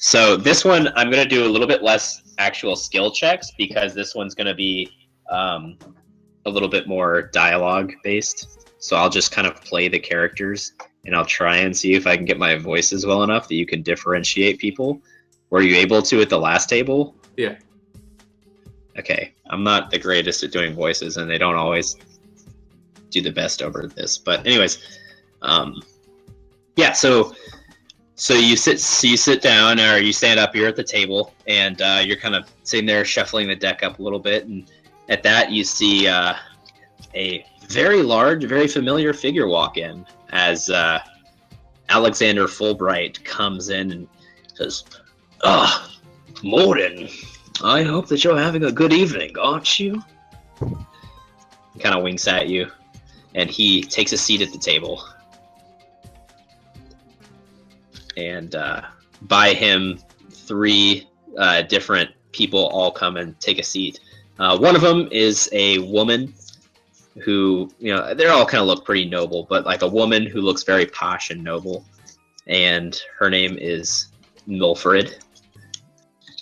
So this one, I'm going to do a little bit less actual skill checks because this one's going to be a little bit more dialogue based. So I'll just kind of play the characters and I'll try and see if I can get my voices well enough that you can differentiate people. Were you able to at the last table? Yeah. Okay. I'm not the greatest at doing voices and they don't always do the best over this. But anyways, yeah, so you sit down or you stand up here at the table and you're kind of sitting there shuffling the deck up a little bit, and at that you see a very large, very familiar figure walk in as Alexander Fulbright comes in and says, Morden, I hope that you're having a good evening, aren't you? He kind of winks at you and he takes a seat at the table. And by him, 3 different people all come and take a seat. One of them is a woman who, they all kind of look pretty noble, but like a woman who looks very posh and noble. And her name is Milfred.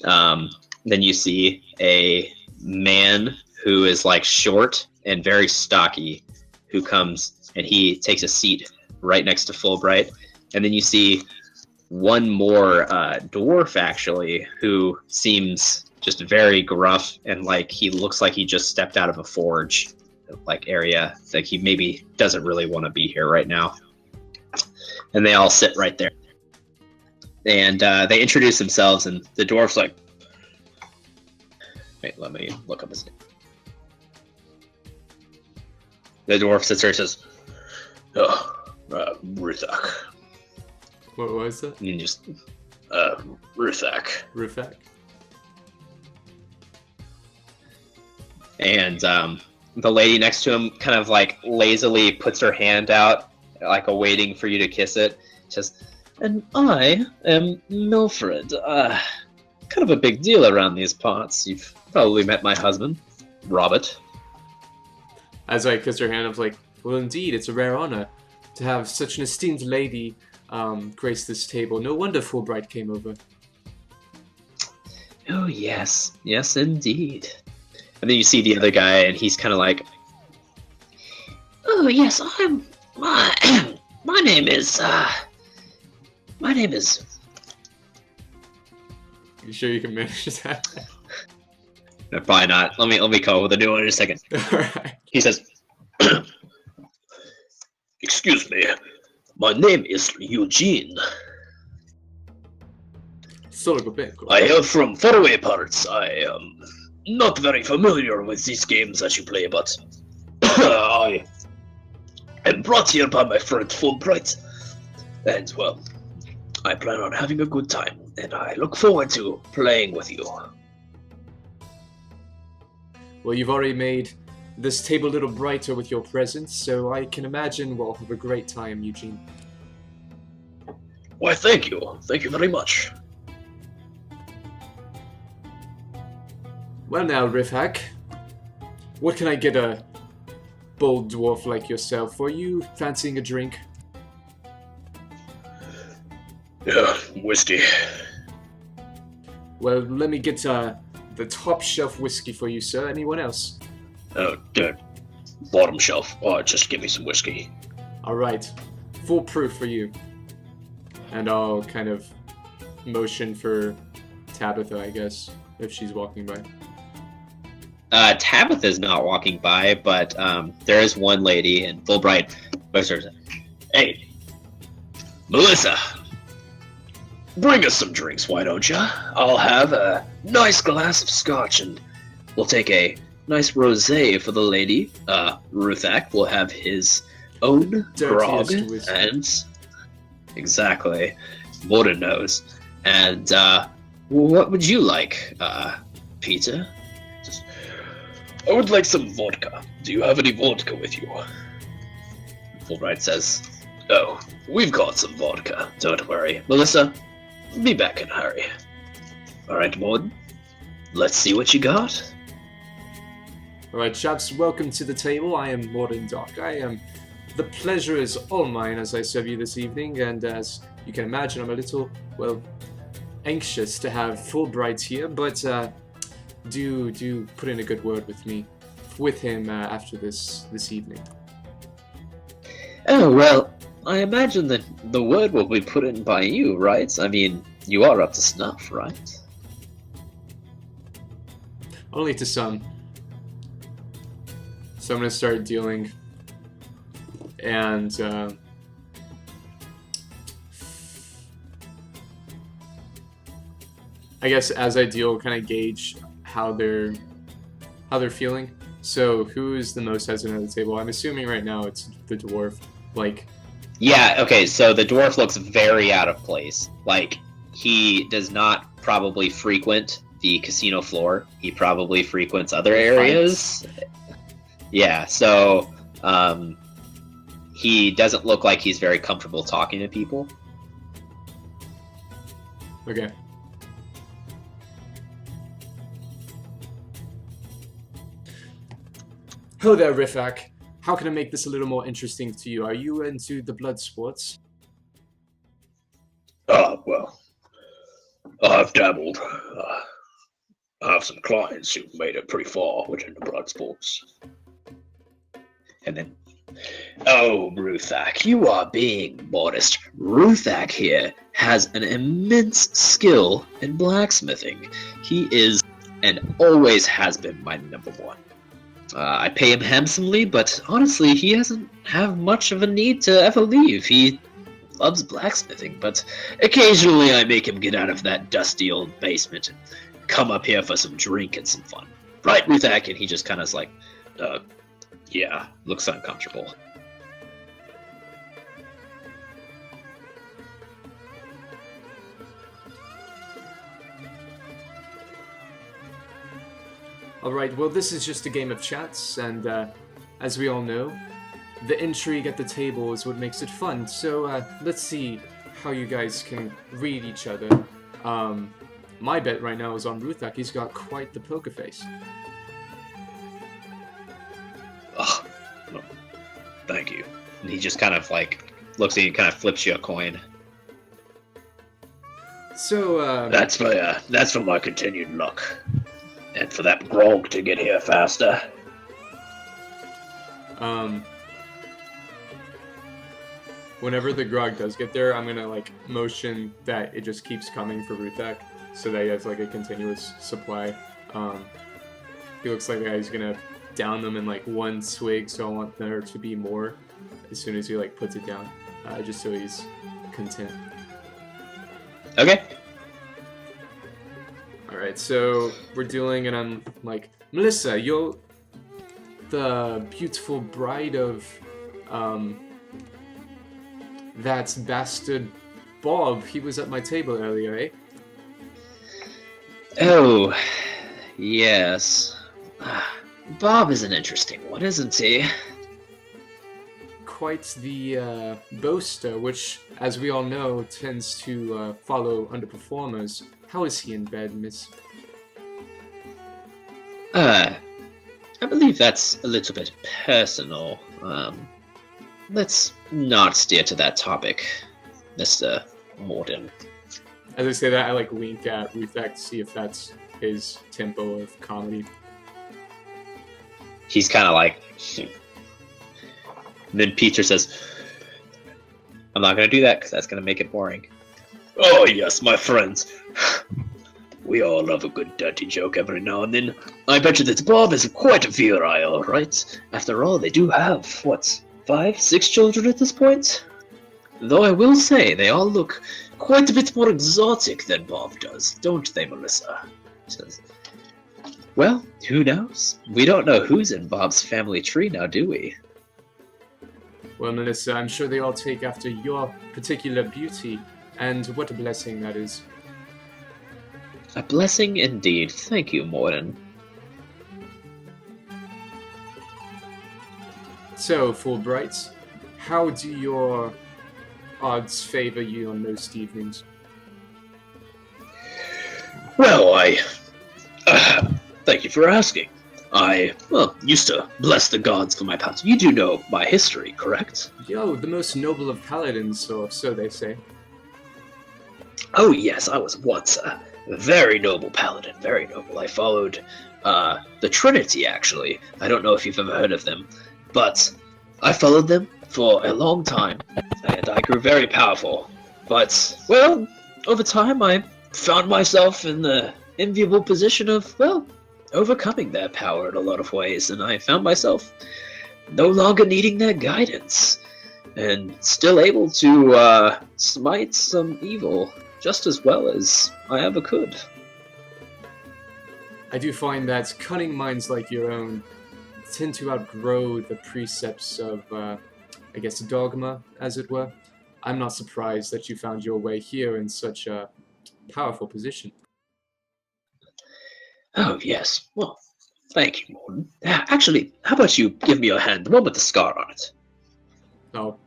Then you see a man who is like short and very stocky, who comes and he takes a seat right next to Fulbright. And then you see one more dwarf, actually, who seems just very gruff and like he looks like he just stepped out of a forge like area. It's like he maybe doesn't really want to be here right now. And they all sit right there. And they introduce themselves, and the dwarf's like, wait, let me look up his name. The dwarf sits there and says, Ruthak. What was that? And just, Ruthak. Ruthak. And the lady next to him kind of like lazily puts her hand out, like awaiting for you to kiss it. She says, and I am Milfred. Kind of a big deal around these parts. You've probably met my husband, Robert. As I kiss her hand, I was like, well, indeed, it's a rare honor to have such an esteemed lady grace this table. No wonder Fulbright came over. Oh, yes. Yes, indeed. And then you see the other guy, and he's kind of like, oh, yes, my name is... You sure you can manage that? No, probably not. Let me come up with a new one in a second. Alright. He says, excuse me, my name is Eugene. I am from faraway parts. I am not very familiar with these games that you play, but I am brought here by my friend Fulbright. And, well, I plan on having a good time, and I look forward to playing with you. Well, you've already made this table a little brighter with your presence, so I can imagine we'll have a great time, Eugene. Why, thank you. Thank you very much. Well now, Rifhak, what can I get a bold dwarf like yourself for? You fancying a drink? Yeah, whiskey. Well, let me get the top shelf whiskey for you, sir. Anyone else? Bottom shelf. Just give me some whiskey. Alright, full proof for you. And I'll kind of motion for Tabitha, I guess, if she's walking by. Tabitha's not walking by, but there is one lady, and Fulbright says, hey, Melissa, bring us some drinks, why don't ya? I'll have a nice glass of scotch, and we'll take a nice rosé for the lady. Ruthak will have his own grog, and exactly, Morden knows. And what would you like, Peter? I would like some vodka. Do you have any vodka with you? Fulbright says, oh, we've got some vodka. Don't worry. Melissa, be back in a hurry. Alright, Morden, let's see what you got. Alright, chaps, welcome to the table. I am Morden Doc. The pleasure is all mine as I serve you this evening, and as you can imagine, I'm a little, well, anxious to have Fulbright here, but do put in a good word with him after this evening. Oh, well, I imagine that the word will be put in by you, right? I mean, you are up to snuff, right? Only to some. So I'm gonna start dealing, and I guess as I deal, kind of gauge how they're feeling. So who is the most hesitant at the table? I'm assuming right now it's the dwarf. Like, yeah, okay, so the dwarf looks very out of place. Like, he does not probably frequent the casino floor. He probably frequents other areas. Yeah, so he doesn't look like he's very comfortable talking to people. Okay. Hello there, Rifak. How can I make this a little more interesting to you? Are you into the blood sports? Well, I've dabbled. I have some clients who've made it pretty far within the blood sports. And then, oh, Ruthak, you are being modest. Ruthak here has an immense skill in blacksmithing. He is, and always has been, my number one. I pay him handsomely, but honestly, he doesn't have much of a need to ever leave. He loves blacksmithing, but occasionally I make him get out of that dusty old basement and come up here for some drink and some fun. Right, Ruthak? And he just kind of is like, yeah, looks uncomfortable. Alright, well this is just a game of chats, and as we all know, the intrigue at the table is what makes it fun, so let's see how you guys can read each other. My bet right now is on Ruthak. He's got quite the poker face. Ugh. Well, thank you. And he just kind of like looks at you and kind of flips you a coin. So, That's for my continued luck. And for that grog to get here faster. Whenever the grog does get there, I'm gonna like motion that it just keeps coming for Ruthak, so that he has like a continuous supply. He looks like he's gonna down them in like one swig, so I want there to be more as soon as he like puts it down, just so he's content. Okay. Alright, so we're dealing, and I'm like, Melissa, you're the beautiful bride of, that bastard Bob. He was at my table earlier, eh? Oh, yes. Bob is an interesting one, isn't he? Quite the boaster, which, as we all know, tends to follow underperformers. How is he in bed, miss? I believe that's a little bit personal. Let's not steer to that topic, Mr. Morden. As I say that, I like wink at Ruthak to see if that's his tempo of comedy. He's kind of like... And then Peter says, I'm not going to do that because that's going to make it boring. Oh yes, my friends. We all love a good dirty joke every now and then. I bet you that Bob is quite virile, right? After all, they do have, 5, 6 children at this point? Though I will say, they all look quite a bit more exotic than Bob does, don't they, Melissa? Says, well, who knows? We don't know who's in Bob's family tree now, do we? Well, Melissa, I'm sure they all take after your particular beauty, and what a blessing that is. A blessing indeed. Thank you, Morden. So, Fulbright, how do your odds favor you on most evenings? Well, thank you for asking. I used to bless the gods for my past. You do know my history, correct? Yo, the most noble of paladins, or so they say. Oh yes, I was once a very noble paladin, very noble. I followed the Trinity, actually. I don't know if you've ever heard of them, but I followed them for a long time, and I grew very powerful. But, well, over time I found myself in the enviable position of, well, overcoming their power in a lot of ways, and I found myself no longer needing their guidance, and still able to smite some evil just as well as I ever could. I do find that cunning minds like your own tend to outgrow the precepts of, I guess, dogma, as it were. I'm not surprised that you found your way here in such a powerful position. Oh, yes. Well, thank you, Morden. Actually, how about you give me your hand, the one with the scar on it? I'll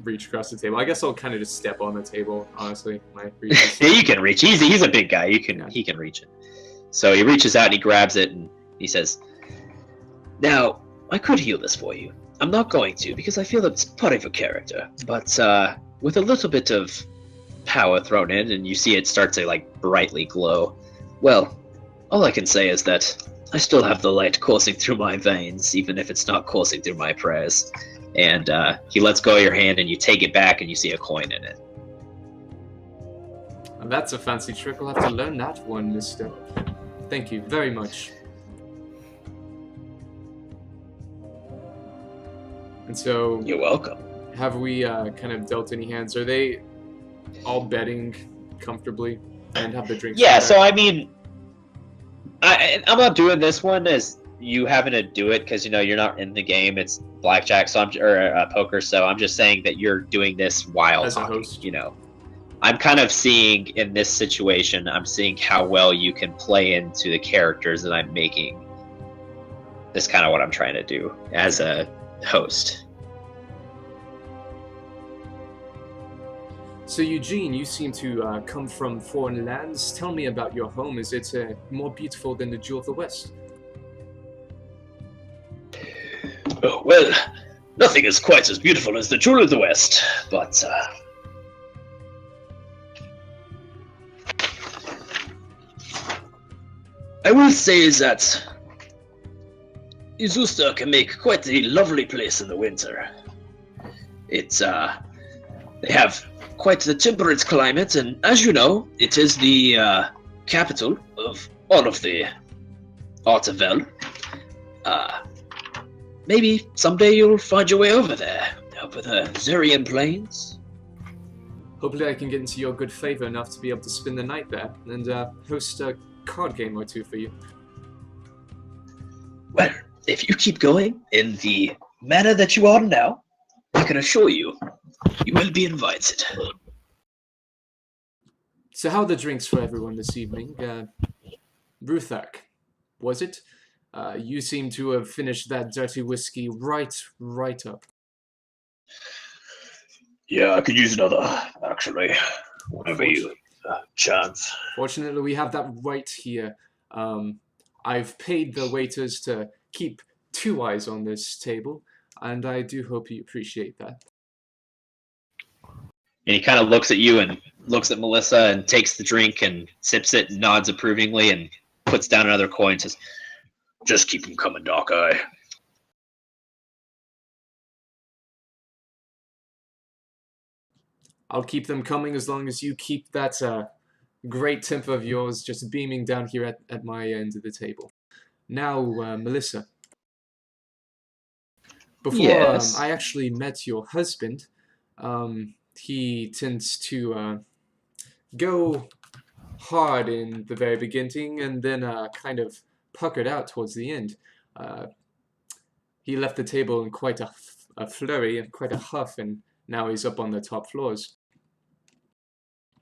reach across the table. I guess I'll kind of just step on the table, honestly. My reach is- Yeah, you can reach. He's a big guy. Yeah. He can reach it. So he reaches out and he grabs it and he says, Now, I could heal this for you. I'm not going to, because I feel it's part of your character. But with a little bit of power thrown in, and you see it start to, like, brightly glow, well, all I can say is that I still have the light coursing through my veins, even if it's not coursing through my prayers. And he lets go of your hand, and you take it back, and you see a coin in it. And that's a fancy trick. I'll have to learn that one, mister. Thank you very much. And so, You're welcome. have we kind of dealt any hands? Are they all betting comfortably and have the drinks? yeah. prepared? So I mean, I'm not doing this one as you having to do it because you're not in the game. It's blackjack, so or poker. So I'm just saying that you're doing this while As a talking. host. I'm kind of seeing in this situation, I'm seeing how well you can play into the characters that I'm making. That's kind of what I'm trying to do as a host. So Eugene, you seem to come from foreign lands. Tell me about your home. Is it more beautiful than the Jewel of the West? Oh, well, nothing is quite as beautiful as the Jewel of the West, but I will say that Izusta can make quite a lovely place in the winter. It's they have quite the temperate climate, and as you know, it is the capital of all of the Artavel. Maybe someday you'll find your way over there, over the Zerian Plains. Hopefully I can get into your good favor enough to be able to spend the night there and host a card game or two for you. Well, if you keep going in the manner that you are now, I can assure you, you will be invited. So how are the drinks for everyone this evening? Ruthak, was it? You seem to have finished that dirty whiskey right up. Yeah, I could use another, actually. Whenever you chance. Fortunately, we have that right here. I've paid the waiters to keep 2 eyes on this table, and I do hope you appreciate that. And he kind of looks at you and looks at Melissa and takes the drink and sips it and nods approvingly and puts down another coin and says, Just keep them coming, Dark Eye. I'll keep them coming as long as you keep that great temper of yours just beaming down here at my end of the table. Now, Melissa. Before Yes. I actually met your husband, he tends to go hard in the very beginning and then kind of puckered out towards the end. He left the table in quite a flurry and quite a huff, and now he's up on the top floors.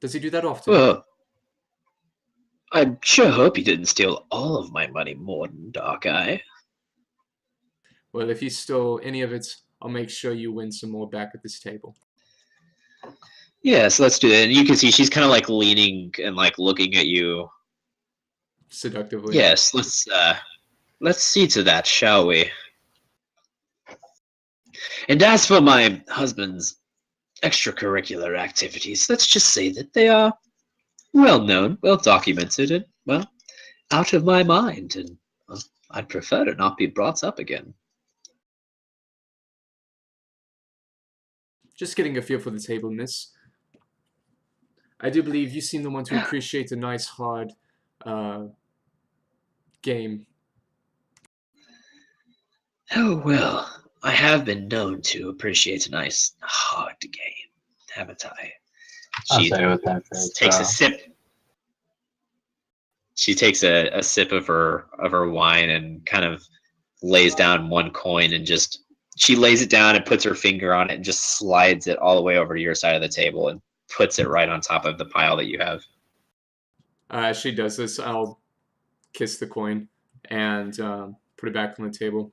Does he do that often? Well, I sure hope you didn't steal all of my money, Morden, Dark Eye. Well, if he stole any of it, I'll make sure you win some more back at this table. yes, let's do that. And you can see she's kind of like leaning and like looking at you. Seductively. Yes, let's see to that, shall we? And as for my husband's extracurricular activities. Let's just say that they are well known, well documented, and, well, out of my mind, and well, I'd prefer to not be brought up again. Just getting a feel for the table, miss. I do believe you seem the one to appreciate a nice, hard game. Oh, well, I have been known to appreciate a nice, hard game, haven't I? I'll She say with that phrase. takes a sip. She takes a sip of her wine and kind of lays down one coin and just she lays it down and puts her finger on it and just slides it all the way over to your side of the table and puts it right on top of the pile that you have. As she does this, I'll kiss the coin and put it back on the table.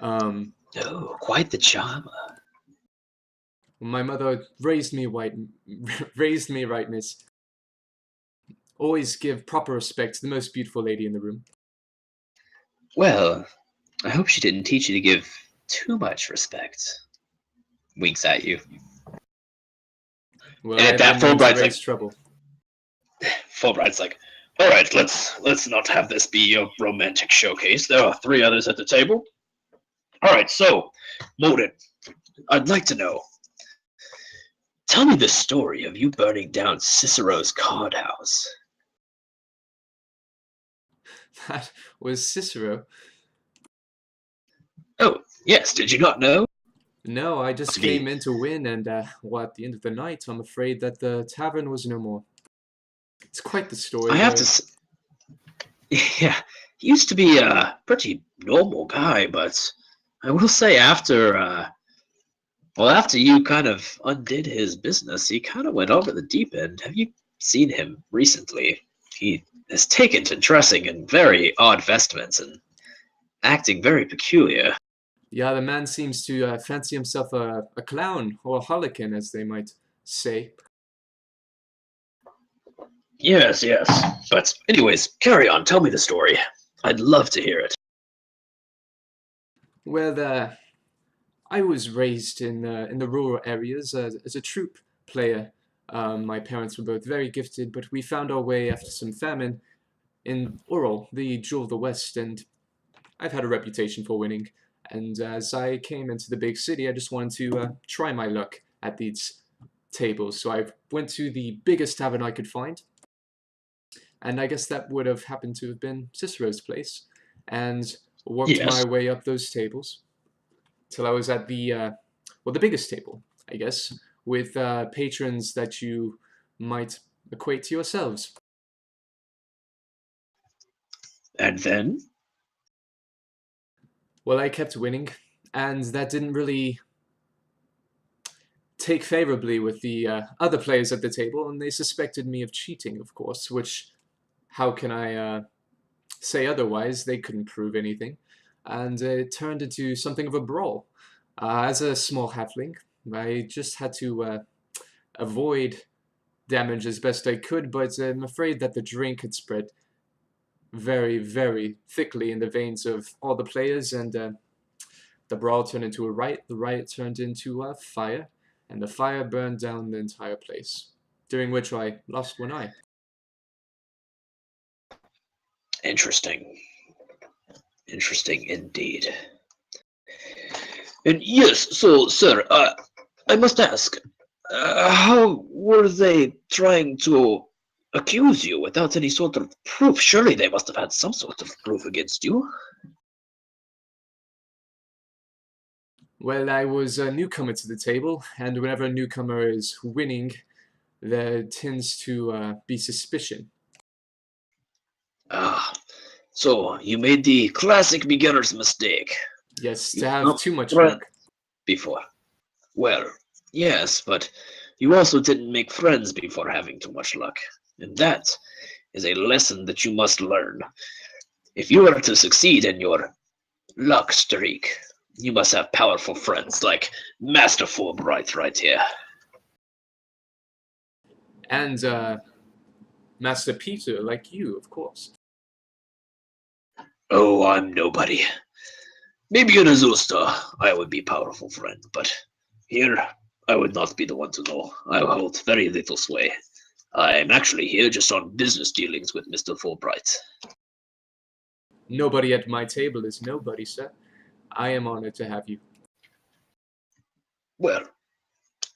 Oh, quite the charmer. My mother raised me right, miss. Always give proper respect to the most beautiful lady in the room. Well, I hope she didn't teach you to give too much respect. Winks at you. Well, And at I've that, been known to Fulbright's raise like- trouble. Fulbright's like, all right, let's not have this be a romantic showcase. There are 3 others at the table. All right, so, Morden, I'd like to know. Tell me the story of you burning down Cicero's card house. That was Cicero. Oh, yes, did you not know? No, I just Must be- came in to win, and well, at the end of the night, I'm afraid that the tavern was no more. It's quite the story. I have though. to yeah, he used to be a pretty normal guy, but I will say after you kind of undid his business, he kind of went over the deep end. Have you seen him recently? He has taken to dressing in very odd vestments and acting very peculiar. Yeah, the man seems to fancy himself a clown or a harlequin, as they might say. Yes, yes. But anyways, carry on. Tell me the story. I'd love to hear it. Well, I was raised in the rural areas as a troupe player. My parents were both very gifted, but we found our way after some famine in Ural, the jewel of the West, and I've had a reputation for winning. And as I came into the big city, I just wanted to try my luck at these tables. So I went to the biggest tavern I could find, and I guess that would have happened to have been Cicero's place, and worked Yes. my way up those tables till I was at the biggest table, I guess, with patrons that you might equate to yourselves. And then? Well, I kept winning, and that didn't really take favorably with the other players at the table, and they suspected me of cheating, of course, which, how can I say otherwise? They couldn't prove anything, and it turned into something of a brawl. As a small halfling, I just had to avoid damage as best I could, but I'm afraid that the drink had spread very, very thickly in the veins of all the players, and the brawl turned into a riot, the riot turned into a fire, and the fire burned down the entire place, during which I lost one eye. Interesting. Interesting indeed. And yes, so, sir, I must ask, how were they trying to accuse you without any sort of proof? Surely they must have had some sort of proof against you. Well, I was a newcomer to the table, and whenever a newcomer is winning, there tends to be suspicion. Ah, so you made the classic beginner's mistake Yes, to You have don't too much threat- luck. before. Well, yes, but you also didn't make friends before having too much luck. And that is a lesson that you must learn. If you are to succeed in your luck streak, you must have powerful friends like Master Fulbright right here. And Master Peter, like you, of course. Oh, I'm nobody. Maybe in Azusta I would be a powerful friend, but here I would not be the one to know. I hold very little sway. I am actually here just on business dealings with Mr. Fulbright. Nobody at my table is nobody, sir. I am honored to have you. Well,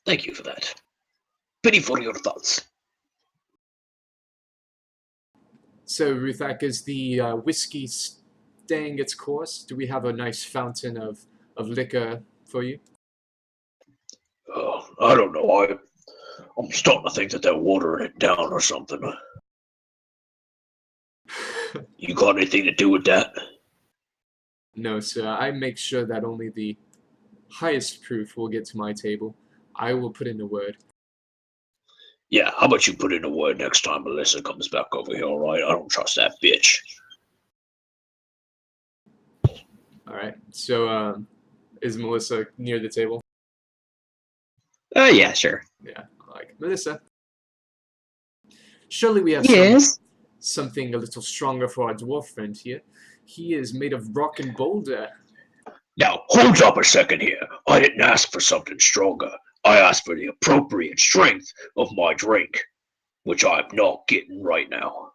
thank you for that. Pity for your thoughts. So, Ruthak, is the whiskey staying its course? Do we have a nice fountain of liquor for you? I don't know. I'm starting to think that they're watering it down or something. You got anything to do with that? No, sir. I make sure that only the highest proof will get to my table. I will put in a word. Yeah, how about you put in a word next time Melissa comes back over here, alright? I don't trust that bitch. Alright, so is Melissa near the table? Yeah, sure. Yeah, like, Melissa. Surely we have Yes. something a little stronger for our dwarf friend here. He is made of rock and boulder. Now, hold up a second here. I didn't ask for something stronger. I asked for the appropriate strength of my drink, which I'm not getting right now.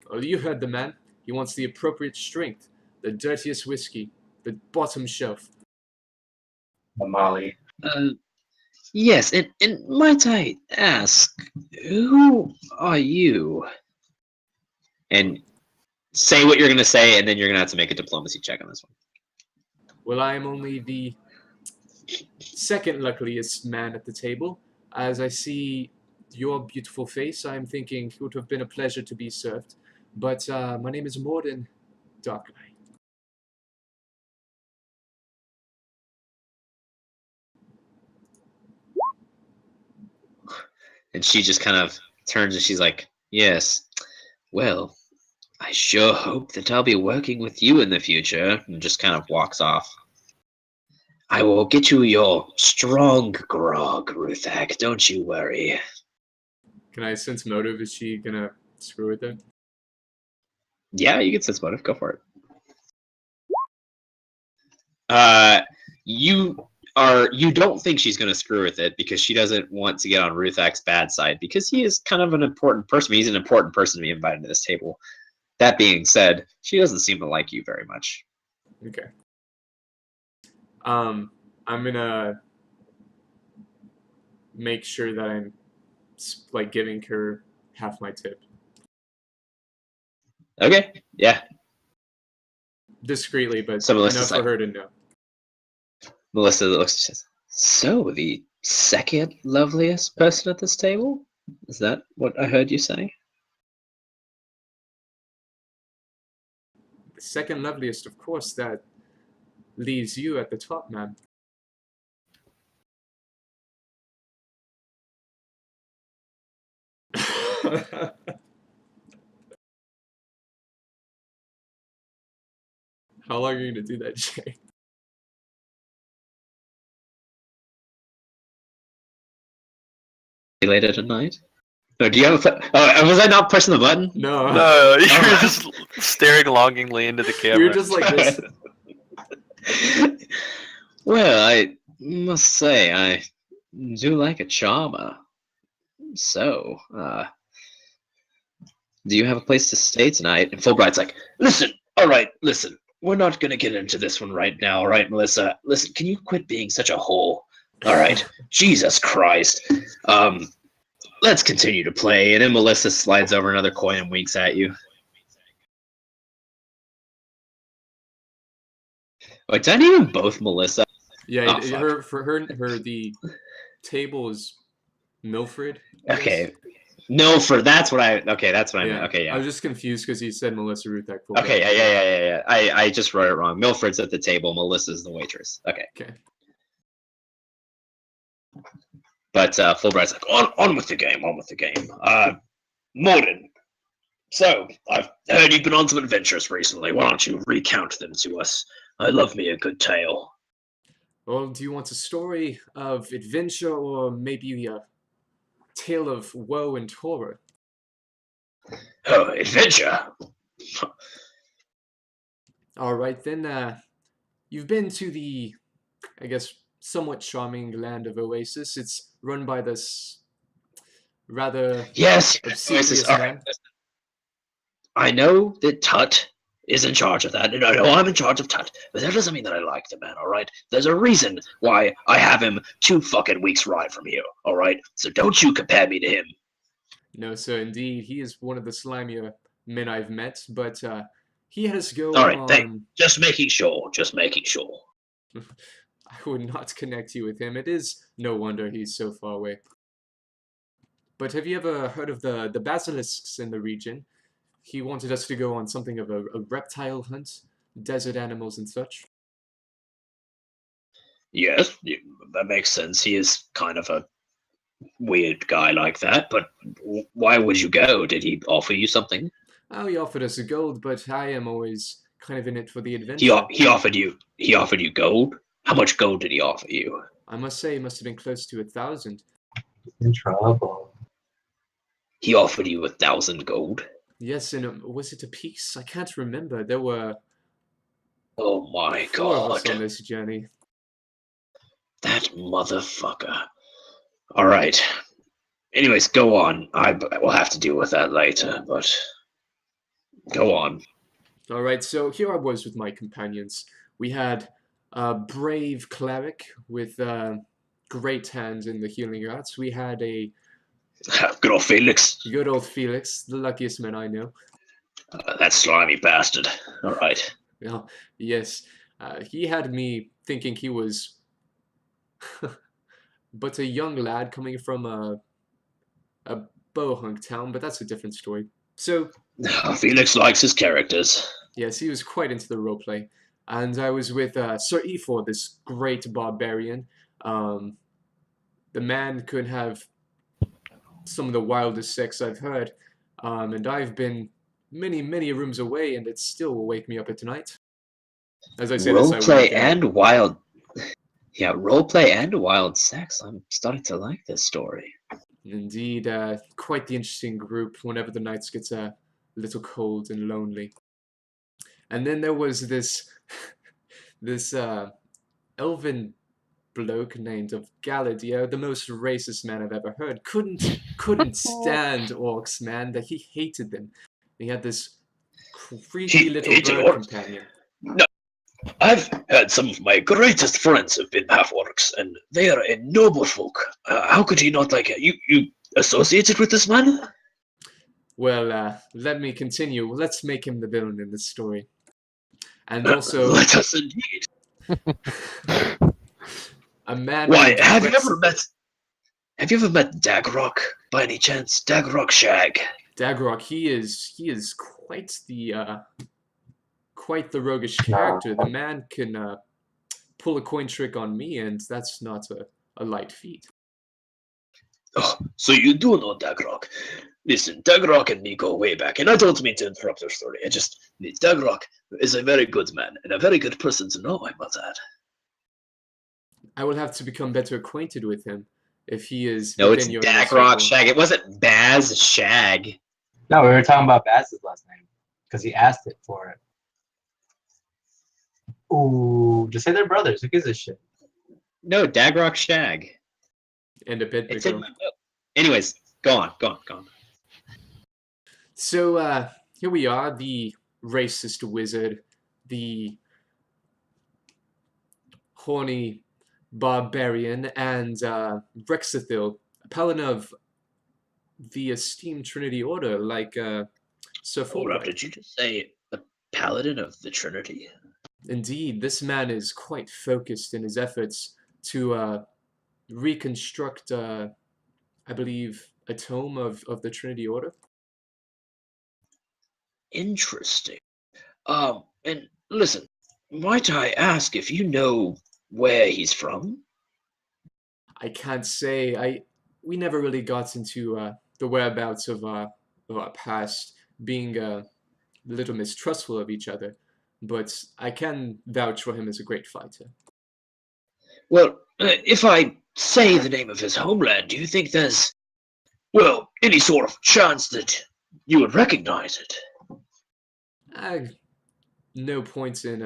Oh, you heard the man. He wants the appropriate strength. The dirtiest whiskey. The bottom shelf. Molly. Yes, and might I ask, who are you? And say what you're going to say, and then you're going to have to make a diplomacy check on this one. Well, I am only the second luckiest man at the table. As I see your beautiful face, I am thinking it would have been a pleasure to be served. But my name is Morden, Dark Knight. And she just kind of turns and she's like, yes, well, I sure hope that I'll be working with you in the future, and just kind of walks off. I will get you your strong grog, Ruthak, don't you worry. Can I sense motive? Is she gonna screw with it? Yeah, you can sense motive, go for it. You don't think she's going to screw with it because she doesn't want to get on Ruthak's bad side because he is kind of an important person. He's an important person to be invited to this table. That being said, she doesn't seem to like you very much. Okay. I'm gonna make sure that I'm like giving her half my tip. Okay, yeah. Discreetly, but So enough Melissa's for like, her to know. Melissa looks and says, so the second loveliest person at this table? Is that what I heard you say? The second loveliest, of course, that leaves you at the top, ma'am. How long are you gonna do that, Jay? Late at night? No, do you have a... was I not pressing the button? No. No, you were Oh. just staring longingly into the camera. You're just like this. Well, I must say, I do like a charmer. So, do you have a place to stay tonight? And Fulbright's like, Listen, alright, listen. We're not gonna get into this one right now, alright, Melissa? Listen, can you quit being such a whore? Alright, Jesus Christ. let's continue to play. And then Melissa slides over another coin and winks at you. Wait, did I name them both Melissa? Yeah, Oh, fuck. for her, the table is Milfred. I guess. Okay. No, that's what I... Okay, that's what I Yeah. meant. Okay, yeah. I was just confused because you said Melissa Ruthak. Okay, yeah. I just wrote it wrong. Milfred's at the table. Melissa's the waitress. Okay. Okay. But Fulbright's like, On with the game, Morden. So, I've heard you've been on some adventures recently. Why don't you recount them to us? I love me a good tale. Well, do you want a story of adventure or maybe a tale of woe and horror? Oh, adventure! All right, then. You've been to the, I guess, somewhat charming land of Oasis. It's run by this rather Yes, Oasis. obsequious All right. man. I know that Tut is in charge of that, and I know I'm in charge of Tut, but that doesn't mean that I like the man, alright? There's a reason why I have him 2 fucking weeks ride from here, alright? So don't you compare me to him. No, sir, indeed, he is one of the slimier men I've met, but he had us go Alright, thanks. on. Just making sure, just making sure. I would not connect you with him. It is no wonder he's so far away. But have you ever heard of the basilisks in the region? He wanted us to go on something of a reptile hunt, desert animals and such. Yes, that makes sense. He is kind of a weird guy like that, but why would you go? Did he offer you something? Oh, he offered us a gold, but I am always kind of in it for the He, adventure. he offered you gold? How much gold did he offer you? I must say, it must have been close to 1,000. In trouble. He offered you 1,000 gold? Yes, and was it a piece? I can't remember. There were Oh my 4 of us god. on this journey. That motherfucker. Alright. Anyways, go on. I will have to deal with that later, but go on. All right, so here I was with my companions. We had a brave cleric with great hands in the healing arts. We had a Good old Felix. good old Felix, the luckiest man I know. That slimy bastard. Alright. Oh, yes, he had me thinking he was but a young lad coming from a bohunk town, but that's a different story. So, Felix likes his characters. yes, he was quite into the roleplay. And I was with Sir Efor, this great barbarian. The man could have some of the wildest sex I've heard. And I've been many, many rooms away, and it still will wake me up at night. As I say this, I Roleplay went down. and wild. Yeah, roleplay and wild sex. I'm starting to like this story. Indeed, quite the interesting group whenever the nights get a little cold and lonely. And then there was this this elven bloke named of Galadio, the most racist man I've ever heard. Couldn't stand orcs, man. That he hated them. He had this creepy He little hated bird orcs? companion. No, I've had some of my greatest friends have been half-orcs, and they are a noble folk. How could he not like it? You associated with this man? Well, let me continue. Let's make him the villain in this story. And also, Let us indeed. a man. Why, named have you Rex- ever met Dagrock by any chance? Dagrock Shag. Dagrock, he is quite the roguish character. The man can pull a coin trick on me, and that's not a light feat. Oh, so you do know Dagrock. Listen, Dagrock and me go way back, and I don't mean to interrupt your story. Dagrock is a very good man, and a very good person to know, I must add. I will have to become better acquainted with him if he is No, it's within your inner Dagrock circle. Shag. It wasn't Baz Shag. No, we were talking about Baz's last name because he asked it for it. Ooh, just say they're brothers. Who gives a shit? No, Dagrock Shag. And a bit It's in bigger. my book. Anyways, go on. So here we are, the racist wizard, the horny barbarian, and Rexithil, a paladin of the esteemed Trinity Order, like Sir Hold up, Fulbright. did you just say a paladin of the Trinity? Indeed, this man is quite focused in his efforts to reconstruct, I believe, a tome of the Trinity Order. Interesting. And listen, might I ask if you know where he's from? I can't say. We never really got into the whereabouts of our past, being a little mistrustful of each other, but I can vouch for him as a great fighter. Well, if I say the name of his homeland, do you think there's, well, any sort of chance that you would recognize it? No points in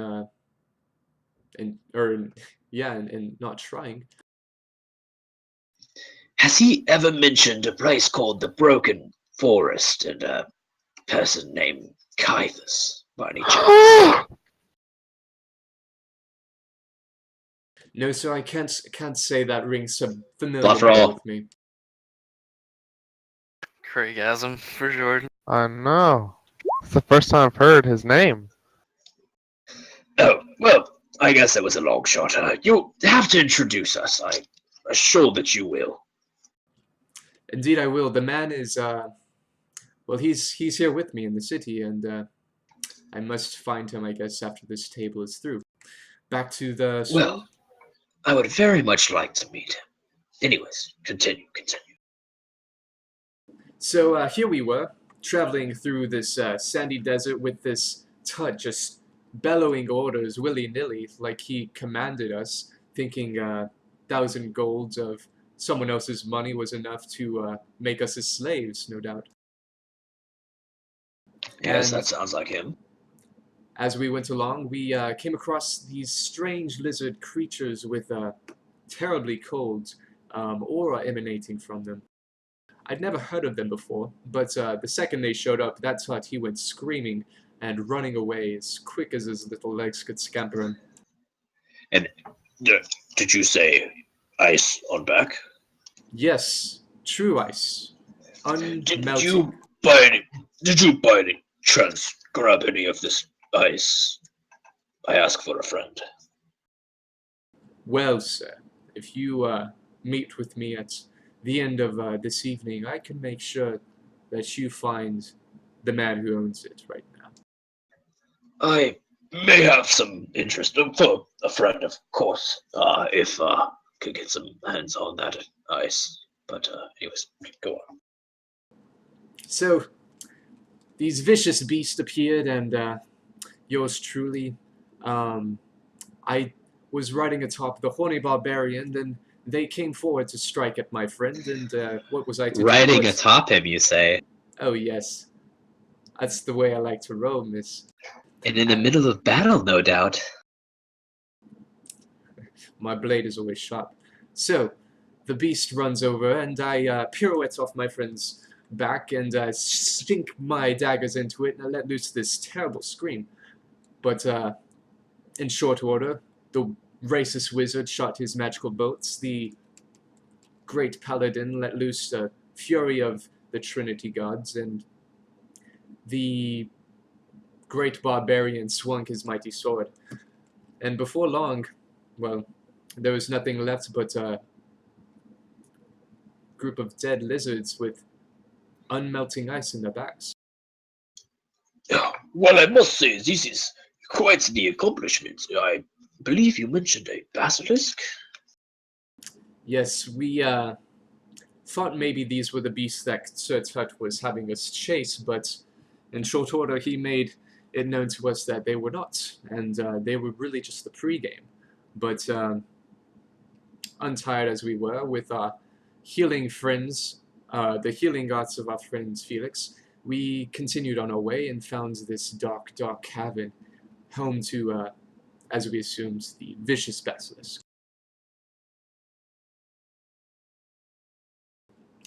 yeah, and not trying. Has he ever mentioned a place called the Broken Forest and a person named Caiaphas by any chance? No, sir, I can't say that rings a familiar Bluff bell roll. with me. Craigasm for Jordan. I know. It's the first time I've heard his name. Oh, well, I guess that was a long shot. You'll have to introduce us. I'm sure that you will. Indeed, I will. The man is well, he's here with me in the city, and I must find him, I guess, after this table is through. Back to the story. Well, I would very much like to meet him. Anyways, continue. So here we were, traveling through this sandy desert with this Tut just bellowing orders willy-nilly, like he commanded us, thinking 1,000 golds of someone else's money was enough to make us his slaves, no doubt. Yes, And that sounds like him. as we went along, we came across these strange lizard creatures with a terribly cold aura emanating from them. I'd never heard of them before, but the second they showed up, that's what he went screaming and running away as quick as his little legs could scamper him. And did you say ice on back? Yes, true ice. Did Unmelting. you by any chance grab any of this ice? I ask for a friend. Well, sir, if you meet with me at the end of this evening, I can make sure that you find the man who owns it right now. I may have some interest for a friend, of course, if could get some hands on that ice. But anyways, go on. So, these vicious beasts appeared, and yours truly, I was riding atop the horny barbarian, and they came forward to strike at my friend, and what was I to do? Riding but- atop him, you say? Oh, yes. That's the way I like to roll, miss. And in the middle of battle, no doubt. My blade is always sharp. So, the beast runs over, and I pirouette off my friend's back and sink my daggers into it, and I let loose this terrible scream. But in short order, the racist wizard shot his magical bolts. The great paladin let loose the fury of the Trinity gods, and the great barbarian swung his mighty sword. And before long, well, there was nothing left but a group of dead lizards with unmelting ice in their backs. Well, I must say, this is quite the accomplishment. I believe you mentioned a basilisk? Yes, we thought maybe these were the beasts that Sir Tut was having us chase, but in short order he made it known to us that they were not, and they were really just the pregame. But untired as we were, with our healing friends, the healing arts of our friends Felix, we continued on our way and found this dark, dark cavern, home to, as we assumed, the vicious basilisk.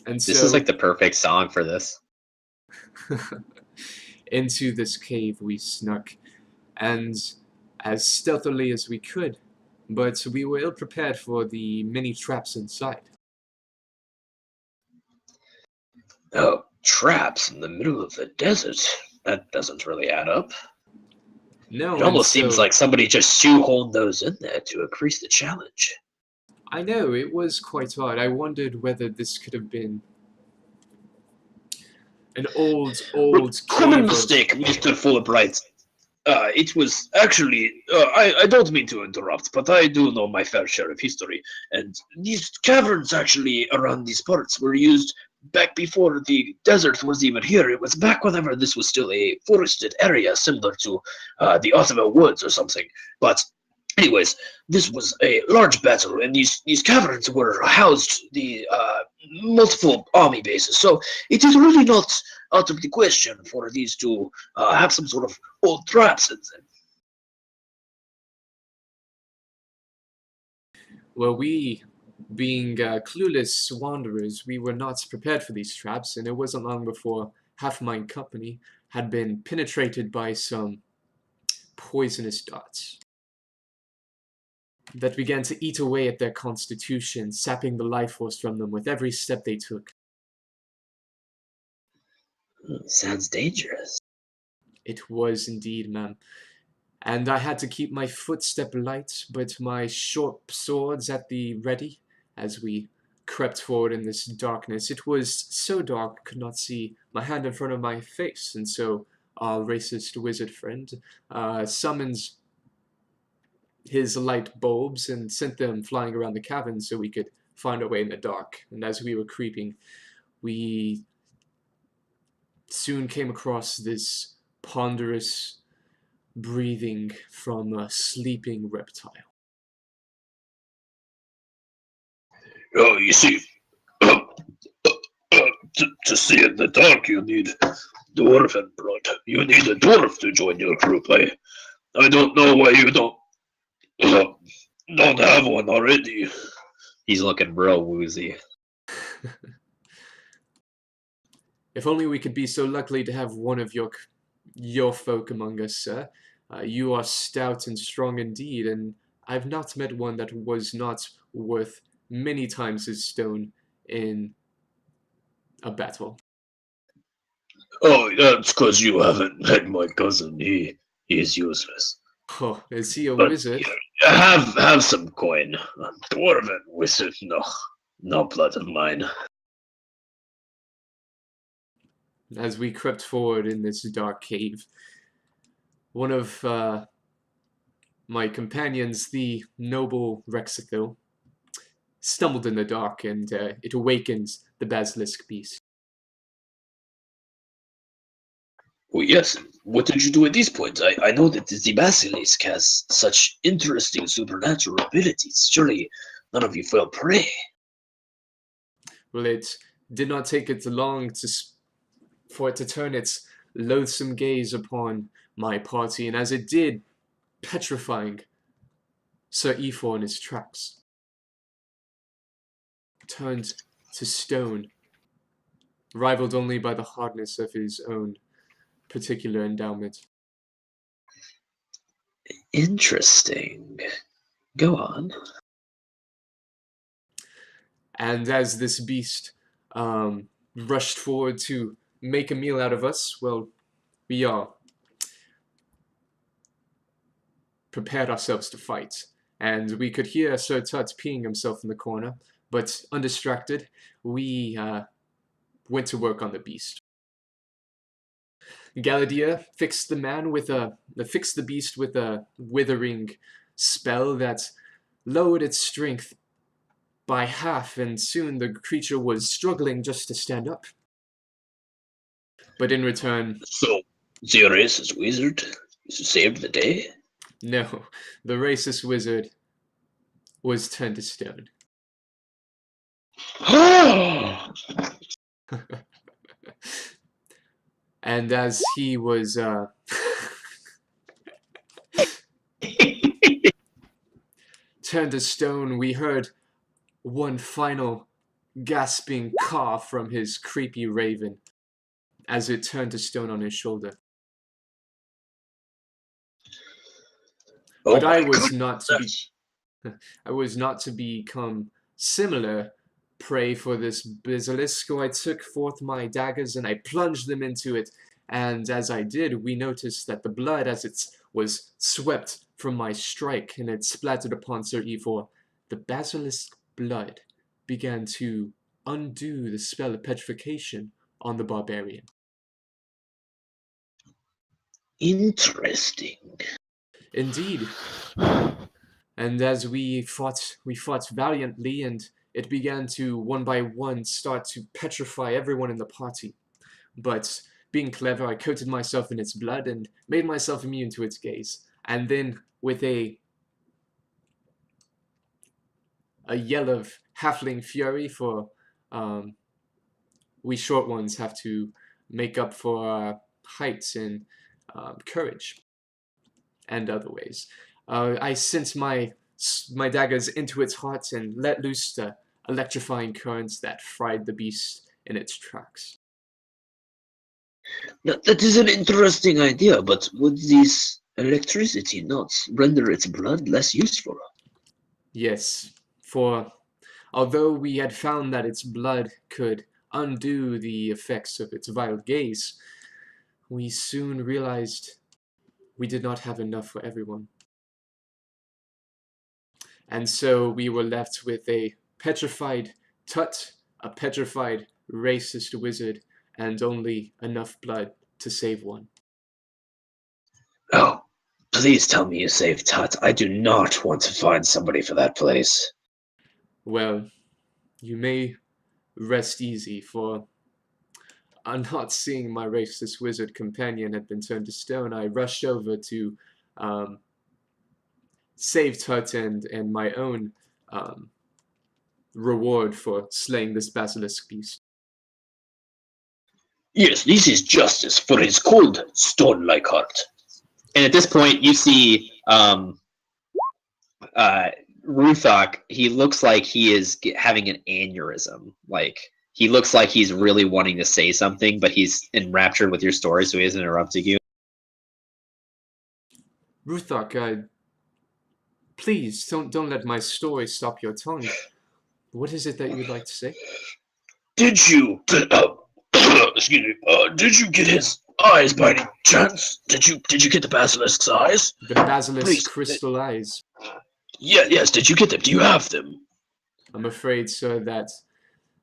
And This so, is like the perfect song for this. into this cave we snuck, and as stealthily as we could, but we were ill prepared for the many traps inside. Oh, traps in the middle of the desert? That doesn't really add up. No, It almost and seems so- like somebody just shoehorned those in there to increase the challenge. I know, it was quite odd. I wondered whether this could have been an old Common cave of- mistake, Mr. Fulbright. It was actually, I don't mean to interrupt, but I do know my fair share of history, and these caverns actually around these parts were used back before the desert was even here. It was back whenever this was still a forested area, similar to the Ottawa Woods or something. But anyways, this was a large battle, and these caverns were housed the multiple army bases. So it is really not out of the question for these to have some sort of old traps in them. Well, we, being clueless wanderers, we were not prepared for these traps, and it wasn't long before half my company had been penetrated by some poisonous darts that began to eat away at their constitution, sapping the life force from them with every step they took. Sounds dangerous. It was indeed, ma'am. And I had to keep my footstep light, but my short swords at the ready as we crept forward in this darkness. It was so dark I could not see my hand in front of my face, and so our racist wizard friend summons his light bulbs and sent them flying around the cavern so we could find our way in the dark. And as we were creeping, we soon came across this ponderous breathing from a sleeping reptile. Oh, you see, to see in the dark, you need dwarven blood. You need a dwarf to join your group. I don't know why you don't have one already. He's looking real woozy. If only we could be so lucky to have one of your folk among us, sir. You are stout and strong indeed, and I've not met one that was not worth many times his stone in a battle. Oh, that's because you haven't met my cousin. He is useless. Oh, is he a But wizard? have some coin. Dwarven wizard, no blood of mine. As we crept forward in this dark cave, one of my companions, the noble Rexithil, stumbled in the dark, and it awakens the basilisk beast. Well, yes. What did you do at these points? I know that the basilisk has such interesting supernatural abilities. Surely none of you fell prey. Well, it did not take it long for it to turn its loathsome gaze upon my party, and as it did, petrifying Sir Efor in his tracks, turned to stone, rivaled only by the hardness of his own particular endowment. Interesting. Go on. And as this beast rushed forward to make a meal out of us, well, we all prepared ourselves to fight. And we could hear Sir Tut peeing himself in the corner, but undistracted, we went to work on the beast. Galadia fixed the beast with a withering spell that lowered its strength by half, and soon the creature was struggling just to stand up. But in return, So, the racist wizard saved the day? no, the racist wizard was turned to stone. And as he was turned to stone, we heard one final gasping caw from his creepy raven as it turned to stone on his shoulder. Oh But I my was God. not to become similar prey for this basilisk, so I took forth my daggers and I plunged them into it, and as I did, we noticed that the blood, as it was swept from my strike and it splattered upon Sir Efor, the basilisk blood began to undo the spell of petrification on the barbarian. Interesting. Indeed. And as we fought valiantly, and it began to, one by one, start to petrify everyone in the party. But being clever, I coated myself in its blood and made myself immune to its gaze. And then, with a yell of halfling fury, for we short ones have to make up for our heights and courage and other ways. I sent my my daggers into its heart and let loose the electrifying currents that fried the beast in its tracks. Now, that is an interesting idea, but would this electricity not render its blood less useful? Yes, for although we had found that its blood could undo the effects of its vile gaze, we soon realized we did not have enough for everyone. And so we were left with a petrified Tut, a petrified racist wizard, and only enough blood to save one. Oh, please tell me you saved Tut. I do not want to find somebody for that place. Well, you may rest easy, for on not seeing my racist wizard companion had been turned to stone, I rushed over to um, save Tut and my own um, reward for slaying this basilisk beast. Yes, this is justice for his cold, stone-like heart. And at this point, you see Ruthok. He looks like he is having an aneurysm. Like he looks like he's really wanting to say something, but he's enraptured with your story, so he isn't interrupting you. Ruthok, please don't let my story stop your tongue. What is it that you would like to say? Did you, excuse me, did you get his eyes by any chance? Did you get the basilisk's eyes? The basilisk Please. crystal eyes. Yeah, yes, did you get them? Do you have them? I'm afraid, sir,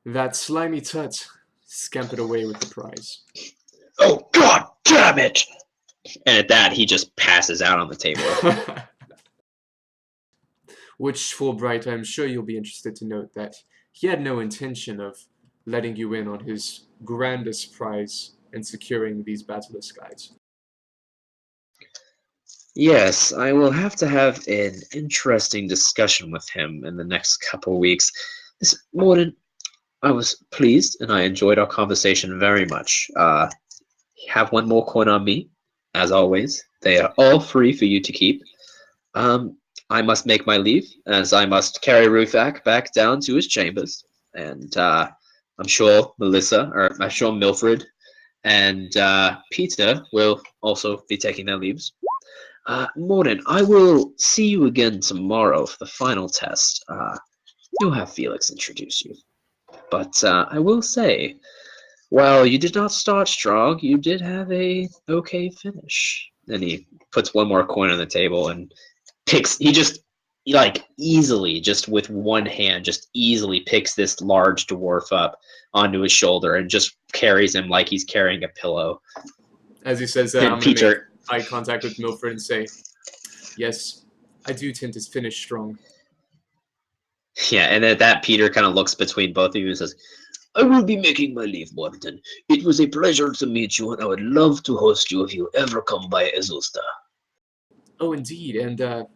that slimy Tut scampered away with the prize. Oh, god damn it! And at that, he just passes out on the table. Which, Fulbright, I'm sure you'll be interested to note that he had no intention of letting you in on his grandest prize in securing these basilisk eyes. Yes, I will have to have an interesting discussion with him in the next couple weeks. This morning, I was pleased and I enjoyed our conversation very much. Have one more coin on me, as always. They are all free for you to keep. I must make my leave, as I must carry Ruthak back down to his chambers. And I'm sure Milfred and Peter will also be taking their leaves. Morden, I will see you again tomorrow for the final test. You'll have Felix introduce you. But I will say, while you did not start strong, you did have a okay finish. And he puts one more coin on the table and he just like easily, just with one hand, just easily picks this large dwarf up onto his shoulder and just carries him like he's carrying a pillow. As he says that, And I'm going to make Peter, eye contact with Milford and say, yes, I do tend to finish strong. yeah, and at that, Peter kind of looks between both of you and says, I will be making my leave, Morden. It was a pleasure to meet you, and I would love to host you if you ever come by Azusta. Oh, indeed, and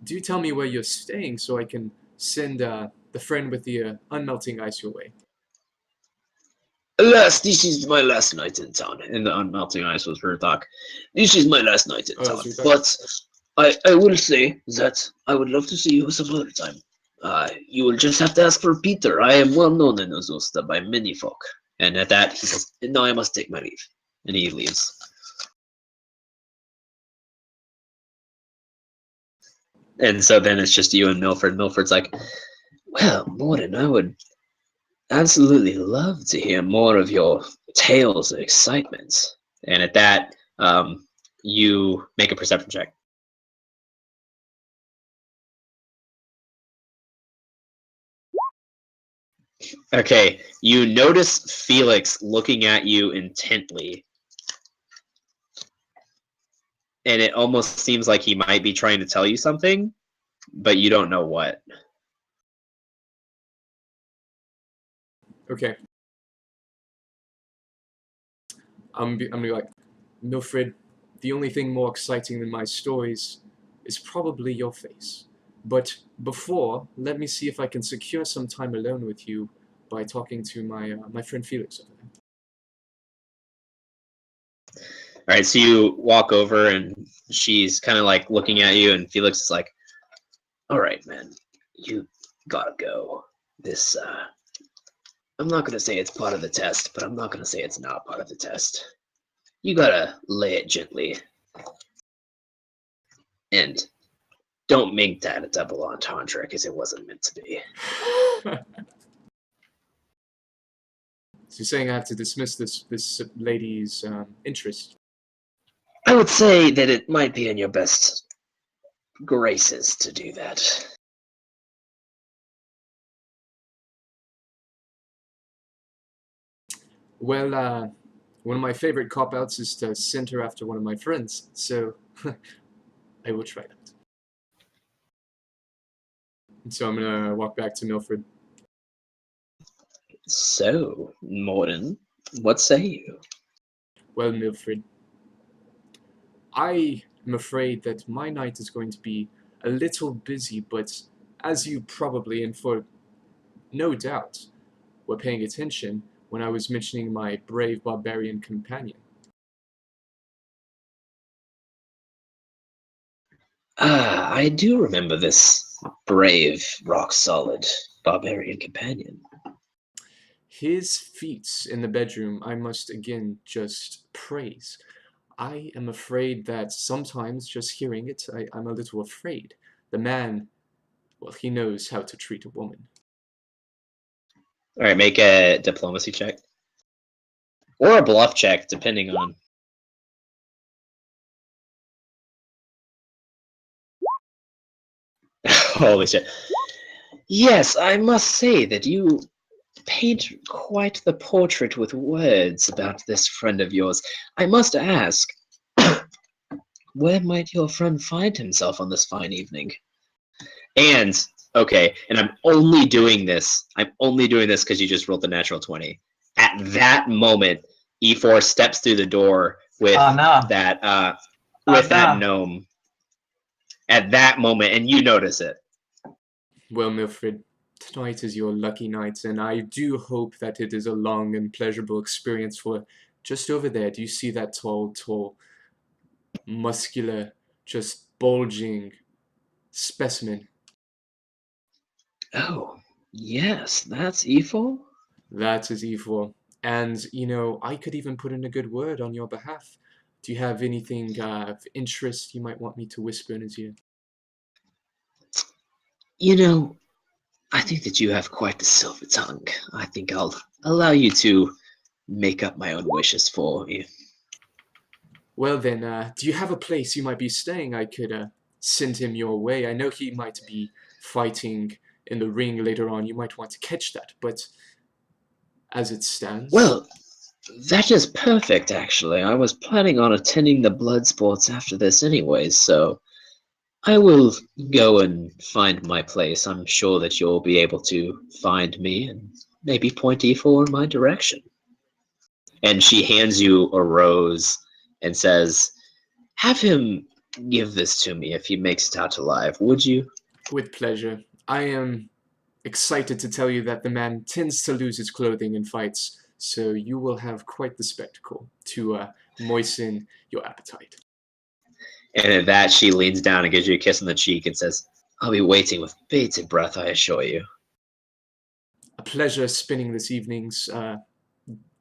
do tell me where you're staying so I can send the friend with the unmelting ice your way. Alas, this is my last night in town. And the unmelting ice was Ruthok. This is my last night in town. But I will say that I would love to see you some other time. You will just have to ask for Peter. I am well known in Azusta by many folk. and at that, he says, Now I must take my leave. and he leaves. And so then it's just you and Milford. Milford's like, Well, Morden, I would absolutely love to hear more of your tales of excitement. and at that, you make a perception check. Okay, you notice Felix looking at you intently. And it almost seems like he might be trying to tell you something, but you don't know what. Okay. I'm gonna be like, Milfred, the only thing more exciting than my stories is probably your face. But before, let me see if I can secure some time alone with you by talking to my friend Felix over there. All right, so you walk over and she's kind of like looking at you, and Felix is like, All right, man. You gotta go. This, I'm not gonna say it's part of the test, but I'm not gonna say it's not part of the test. You gotta lay it gently. And don't make that a double entendre, because it wasn't meant to be. So you're saying I have to dismiss this lady's interest? I would say that it might be in your best graces to do that. Well, one of my favorite cop-outs is to send her after one of my friends, so I will try that. And so I'm gonna walk back to Milford. So, Morden, what say you? Well, Milfred, I am afraid that my night is going to be a little busy, but as you probably, and for no doubt, were paying attention when I was mentioning my brave barbarian companion. Ah, I do remember this brave, rock-solid barbarian companion. His feats in the bedroom I must again just praise. I am afraid that sometimes just hearing it, I'm a little afraid. The man, well, he knows how to treat a woman. All right, make a diplomacy check or a bluff check, depending on. Holy shit! Yes, I must say that you paint quite the portrait with words about this friend of yours. I must ask, where might your friend find himself on this fine evening? And okay, and I'm only doing this. I'm only doing this because you just rolled the natural 20. At that moment, E4 steps through the door with Oh no. that Oh, no. gnome. At that moment, and you notice it. Well, Milfred, tonight is your lucky night, and I do hope that it is a long and pleasurable experience. For just over there, do you see that tall, muscular, just bulging specimen? Oh, yes, that's evil. That is evil. And, you know, I could even put in a good word on your behalf. Do you have anything of interest you might want me to whisper in his ear? You know, I think that you have quite the silver tongue. I think I'll allow you to make up my own wishes for you. Well then, do you have a place you might be staying? I could send him your way. I know he might be fighting in the ring later on. You might want to catch that, but as it stands, Well, that is perfect, actually. I was planning on attending the blood sports after this anyways, so I will go and find my place. I'm sure that you'll be able to find me and maybe point E4 in my direction. And she hands you a rose and says, Have him give this to me if he makes it out alive, would you? with pleasure. I am excited to tell you that the man tends to lose his clothing in fights, so you will have quite the spectacle to moisten your appetite. and at that, she leans down and gives you a kiss on the cheek and says, I'll be waiting with bated breath, I assure you. A pleasure spinning this evening's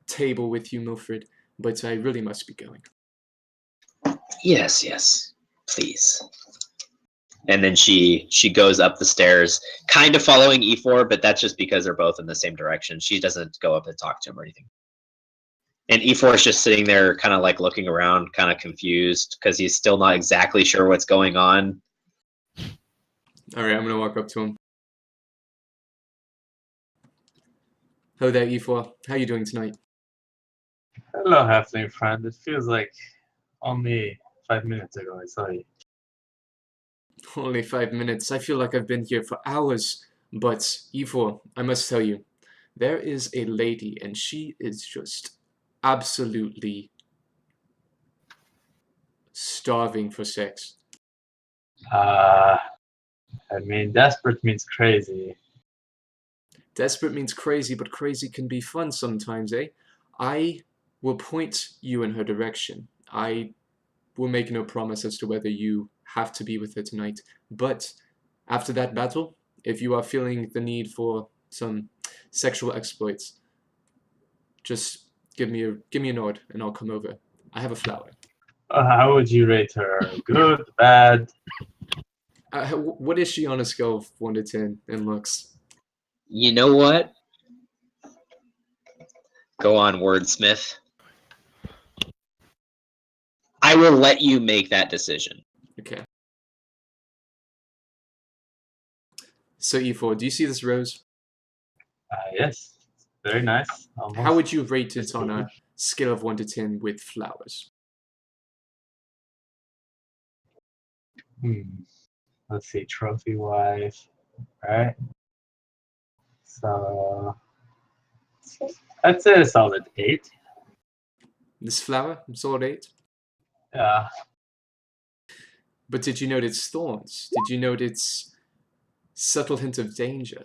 table with you, Milfred, but I really must be going. Yes, yes, please. and then she goes up the stairs, kind of following E4, but that's just because they're both in the same direction. She doesn't go up and talk to him or anything. And E4 is just sitting there, kind of like looking around, kind of confused because he's still not exactly sure what's going on. All right, I'm gonna walk up to him. Hello there, E4. How you doing tonight? Hello, halfling friend. It feels like only 5 minutes ago I saw you. Only 5 minutes. I feel like I've been here for hours. But E4, I must tell you, there is a lady, and she is just absolutely starving for sex. I mean, desperate means crazy. Desperate means crazy, but crazy can be fun sometimes, eh? I will point you in her direction. I will make no promise as to whether you have to be with her tonight, but After that battle, if you are feeling the need for some sexual exploits, just give me a nod and I'll come over. I have a flower. How would you rate her? Good, bad? What is she on a scale of 1 to 10 in looks? You know what? Go on, wordsmith. I will let you make that decision. Okay. So E4, do you see this rose? Yes. Very nice. Almost. How would you rate it on a Prestige. scale of 1 to 10 with flowers? Let's see, trophy wise, right? So I'd say a solid 8. This flower, solid 8. Yeah. But did you note its thorns? Did you note its subtle hint of danger?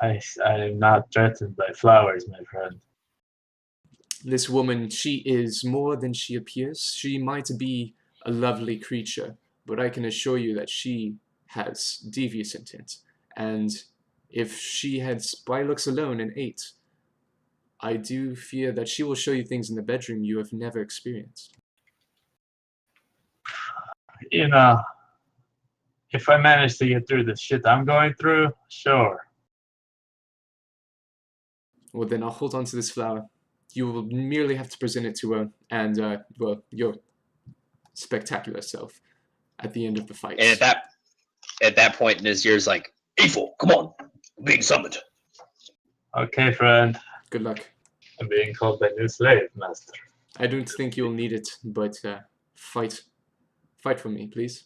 I'm not threatened by flowers, my friend. This woman, she is more than she appears. She might be a lovely creature, but I can assure you that she has devious intent. And if she had, by looks alone, an 8, I do fear that she will show you things in the bedroom you have never experienced. You know, if I manage to get through the shit I'm going through, sure. Well, then I'll hold on to this flower. You will merely have to present it to her and, well, your spectacular self at the end of the fight. And at that point, Nazir's like, Evil, come on. I'm being summoned. Okay, friend. Good luck. I'm being called by new slave, master. I don't think you'll need it, but fight for me, please.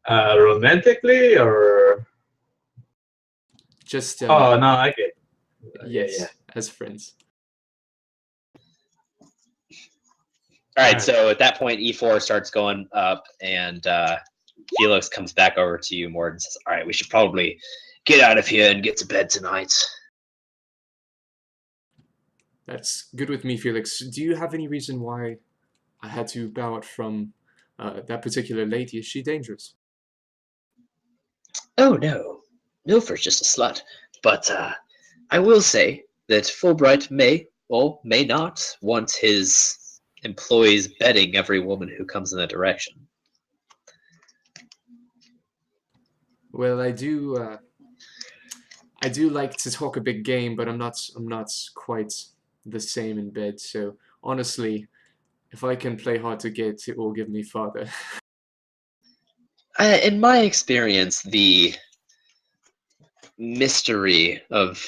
Romantically or? Just Oh no, I get. yes, Yeah. as friends. all right, Alright. so at that point, E4 starts going up, and Felix comes back over to you, Morden, and says, all right, we should probably Get out of here and get to bed tonight. That's good with me, Felix. Do you have any reason why I had to bow out from that particular lady? Is she dangerous? Oh, no. Milford's just a slut. But I will say that Fulbright may or may not want his employees bedding every woman who comes in that direction. Well, I do like to talk a big game, but I'm not quite the same in bed. So honestly, if I can play hard to get, it will give me father. In my experience, the mystery of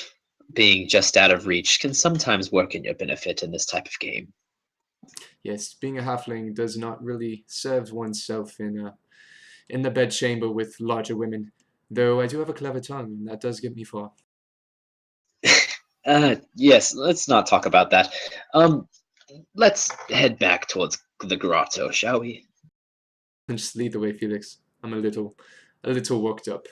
being just out of reach can sometimes work in your benefit in this type of game. Yes, being a halfling does not really serve oneself in the bedchamber with larger women. Though I do have a clever tongue, and that does get me far. Yes, let's not talk about that. Let's head back towards the grotto, shall we? And just lead the way, Felix. I'm a little worked up.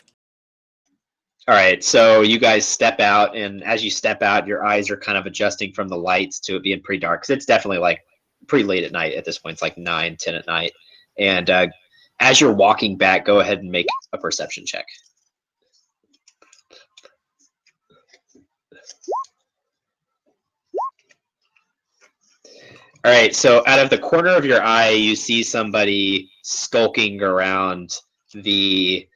All right, so you guys step out, and as you step out, your eyes are kind of adjusting from the lights to it being pretty dark, because it's definitely like pretty late at night at this point. It's like 9, 10 at night. And as you're walking back, go ahead and make a perception check. All right, so out of the corner of your eye, you see somebody skulking around the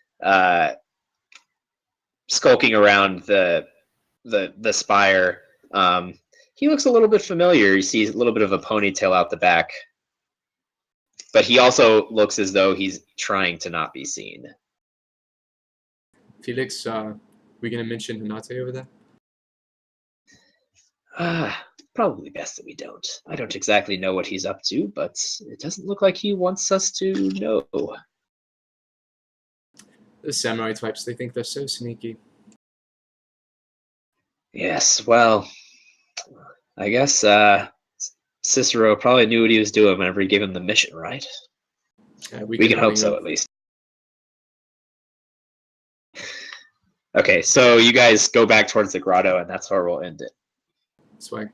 spire. He looks a little bit familiar. You see a little bit of a ponytail out the back, but he also looks as though he's trying to not be seen. Felix, we gonna mention Hinate over there? Probably best that we don't. I don't exactly know what he's up to, but it doesn't look like he wants us to know. The samurai types, they think they're so sneaky. Yes, well, I guess Cicero probably knew what he was doing whenever he gave him the mission, right? We can hope so, at least. Okay, so you guys go back towards the grotto, and that's where we'll end it. Swag.